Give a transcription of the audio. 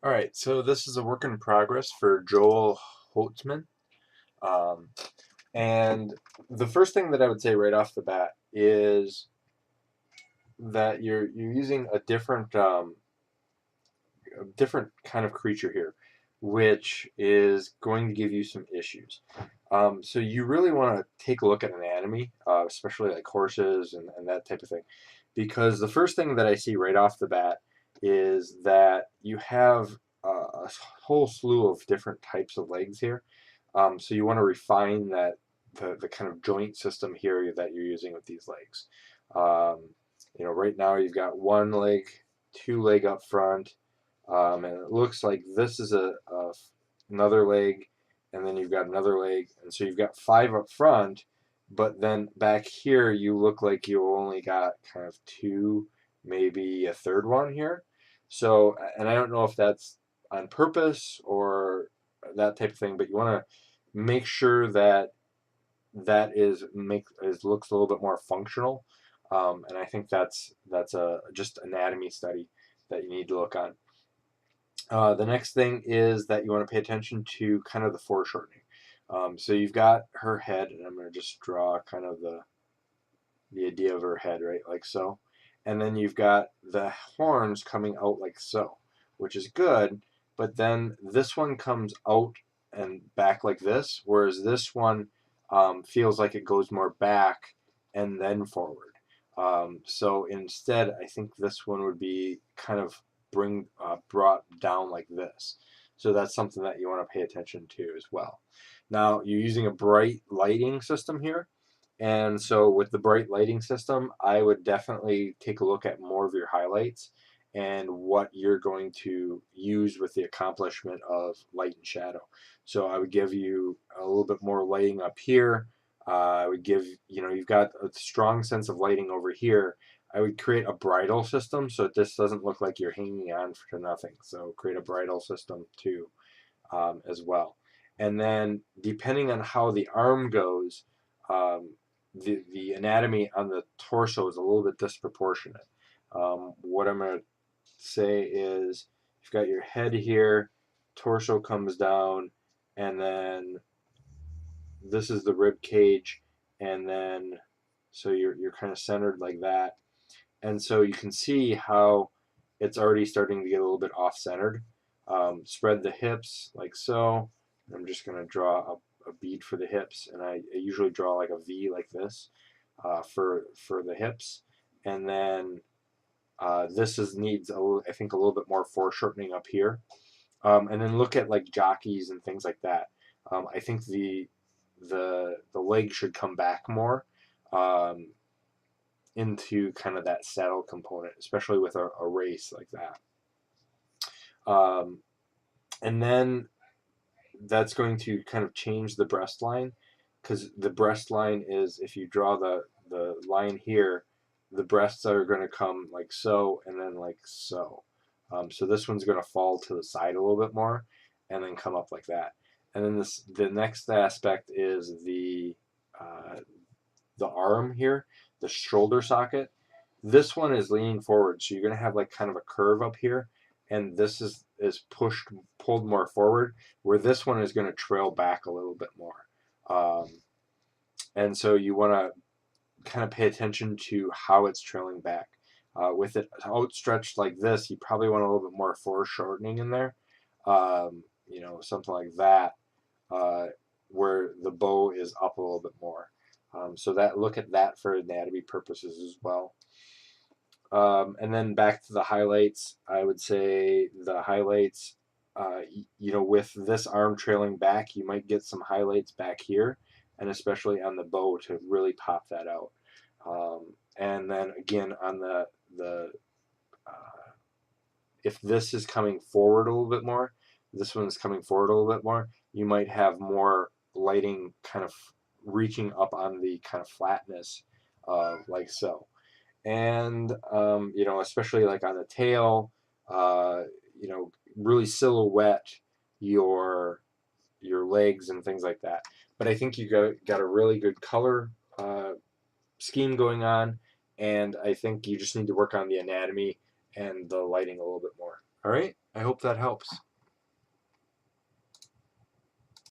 All right, so this is a work in progress for Joel Holtzman. Um, and the first thing that I would say right off the bat is that you're using a different kind of creature here, which is going to give you some issues. So you really want to take a look at anatomy, especially like horses and that type of thing, because the first thing that I see right off the bat is that you have a whole slew of different types of legs here. So you want to refine the kind of joint system here that you're using with these legs. Um, right now you've got one leg, two leg up front, and it looks like this is another leg, and then you've got another leg, and so you've got five up front, but then back here you look like you only got kind of two, maybe a third one here. So, and I don't know if that's on purpose or that type of thing, but you want to make sure that that looks a little bit more functional, and I think that's a just anatomy study that you need to look on. The next thing is that you want to pay attention to kind of the foreshortening. So you've got her head, and I'm going to just draw kind of the idea of her head, right, like so. And then you've got the horns coming out like so, which is good, but then this one comes out and back like this, whereas this one feels like it goes more back and then forward. So instead, I think this one would be kind of brought down like this. So that's something that you want to pay attention to as well. Now, you're using a bright lighting system here. And so with the bright lighting system, I would definitely take a look at more of your highlights and what you're going to use with the accomplishment of light and shadow. So I would give you a little bit more lighting up here. I would give, you've got a strong sense of lighting over here. I would create a bridle system so this doesn't look like you're hanging on for nothing. So create a bridle system too, as well. And then depending on how the arm goes, um, the anatomy on the torso is a little bit disproportionate. What I'm going to say is you've got your head here, torso comes down, and then this is the rib cage, and then so you're kind of centered like that, and so you can see how it's already starting to get a little bit off centered. Spread the hips like so. I'm just going to draw a bead for the hips, and I usually draw like a V like this for the hips, and then this needs I think a little bit more foreshortening up here, and then look at like jockeys and things like that. I think the leg should come back more um, into kind of that saddle component, especially with a race like that. Um, and then that's going to kind of change the breast line because the breast line is if you draw the line here, the breasts are going to come like so and then like so. So this one's going to fall to the side a little bit more and then come up like that. And then the next aspect is the arm here, the shoulder socket. This one is leaning forward, so you're going to have like kind of a curve up here, and this is pulled more forward, where this one is going to trail back a little bit more. Um, and so you want to kind of pay attention to how it's trailing back. With it outstretched like this, you probably want a little bit more foreshortening in there. Something like that, uh, where the bow is up a little bit more. So that look at that for anatomy purposes as well. And then back to the highlights, I would say the highlights, with this arm trailing back, you might get some highlights back here, and especially on the bow to really pop that out. And then again on the if this is coming forward a little bit more, this one is coming forward a little bit more, you might have more lighting kind of reaching up on the kind of flatness like so. And especially like on the tail, uh, really silhouette your your legs and things like that. But I think you got a really good color scheme going on, and I think you just need to work on the anatomy and the lighting a little bit more. All right, I hope that helps.